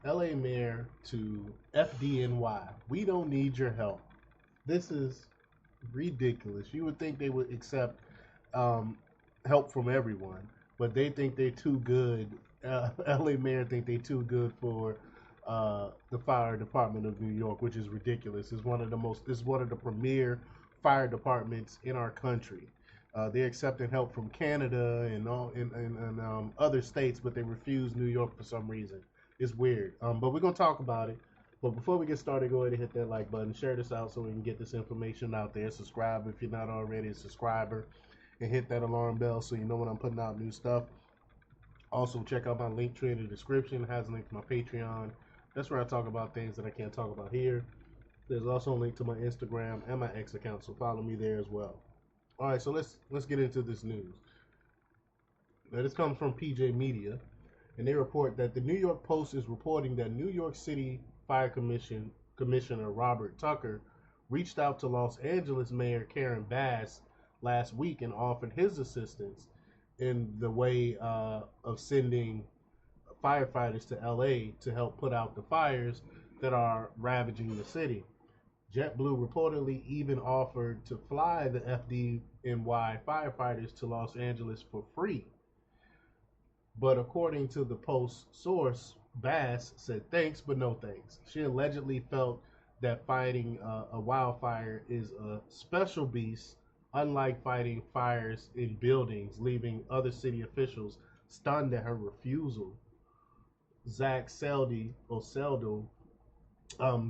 LA Mayor to FDNY. We don't need your help. This is ridiculous. You would think they would accept um, help from everyone, but they think they're too good. LA Mayor think they're too good for the fire department of New York, which is ridiculous. It's one of the premier fire departments in our country. They're accepting help from Canada and other states, but they refuse New York for some reason. It's weird. But we're gonna talk about it. But before we get started, go ahead and hit that like button, share this out so we can get this information out there. Subscribe if you're not already a subscriber, and hit that alarm bell so you know when I'm putting out new stuff. Also, check out my link tree in the description. It has a link to my Patreon. That's where I talk about things that I can't talk about here. There's also a link to my Instagram and my X account, so follow me there as well. All right, so let's get into this news. Now, this comes from PJ Media, and they report that the New York Post is reporting that New York City Fire Commissioner Robert Tucker reached out to Los Angeles Mayor Karen Bass last week and offered his assistance in the way of sending firefighters to LA to help put out the fires that are ravaging the city. JetBlue reportedly even offered to fly the FDNY firefighters to Los Angeles for free. But according to the Post source, Bass said thanks, but no thanks. She allegedly felt that fighting a wildfire is a special beast, unlike fighting fires in buildings, leaving other city officials stunned at her refusal. Zach Seldo,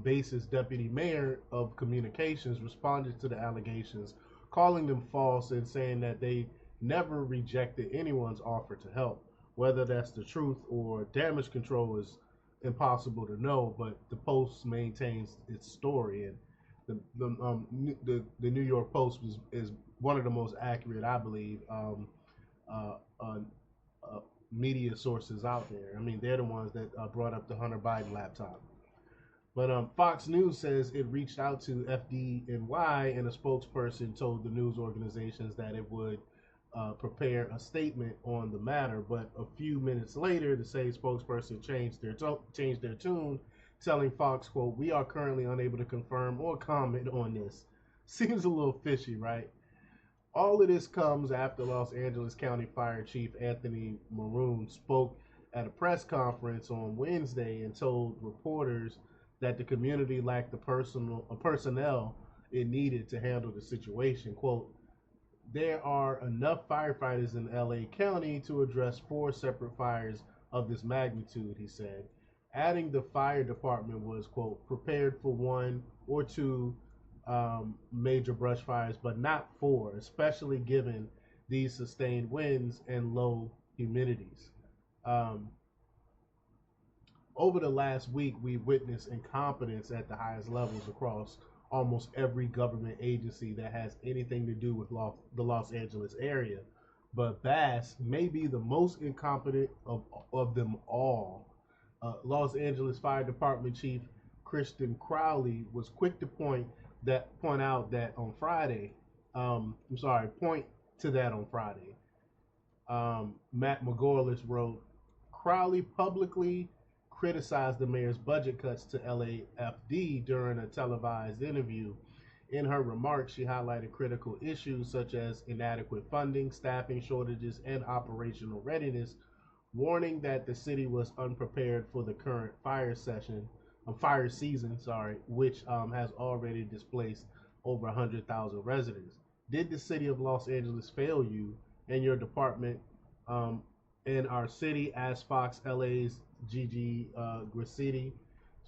Base's deputy mayor of communications, responded to the allegations, calling them false and saying that they never rejected anyone's offer to help. Whether that's the truth or damage control is impossible to know, but the Post maintains its story, and the New York Post is one of the most accurate, I believe, uh, media sources out there. I mean, they're the ones that brought up the Hunter Biden laptop. But Fox News says it reached out to FDNY, and a spokesperson told the news organizations that it would prepare a statement on the matter. But a few minutes later, the same spokesperson changed their tune, telling Fox, "quote We are currently unable to confirm or comment on this." Seems a little fishy, right? All of this comes after Los Angeles County Fire Chief Anthony Maroon spoke at a press conference on Wednesday and told reporters that the community lacked the personnel it needed to handle the situation. "Quote, there are enough firefighters in LA County to address 4 separate fires of this magnitude," he said, adding the fire department was, quote, prepared for 1 or 2 major brush fires, but not 4, especially given these sustained winds and low humidities. Um, Over the last week, we witnessed incompetence at the highest levels across almost every government agency that has anything to do with the Los Angeles area. But Bass may be the most incompetent of them all. Los Angeles Fire Department Chief Christian Crowley was quick to point out that on Friday. Point to that on Friday. Matt McGorlis wrote, Crowley publicly criticized the mayor's budget cuts to LAFD during a televised interview. In her remarks, she highlighted critical issues such as inadequate funding, staffing shortages, and operational readiness, warning that the city was unprepared for the current fire season, which has already displaced over 100,000 residents. Did the city of Los Angeles fail you and your department in our city? Asked Fox LA's Gigi Grassetti.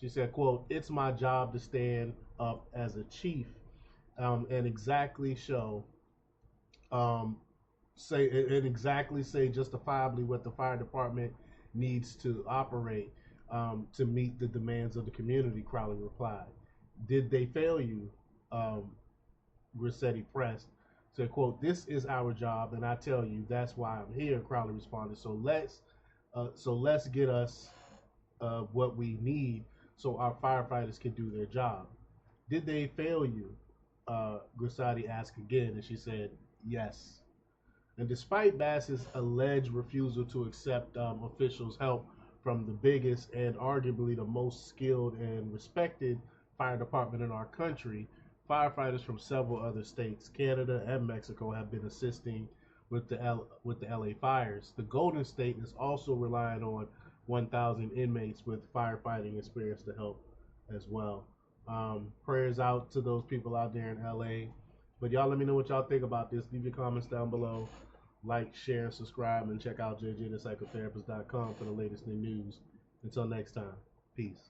She said, quote, it's my job to stand up as a chief and exactly say justifiably what the fire department needs to operate to meet the demands of the community, Crowley replied. Did they fail you? Grassetti pressed. Said, quote, this is our job, and I tell you, that's why I'm here, Crowley responded. So let's get us what we need so our firefighters can do their job. Did they fail you? Grassetti asked again, and she said, yes. And despite Bass's alleged refusal to accept officials' help from the biggest and arguably the most skilled and respected fire department in our country. Firefighters from several other states, Canada and Mexico, have been assisting with the LA fires. The Golden State is also relying on 1,000 inmates with firefighting experience to help as well. Prayers out to those people out there in LA. But y'all let me know what y'all think about this. Leave your comments down below. Like, share, subscribe, and check out jjthepsychotherapist.com for the latest new news. Until next time, peace.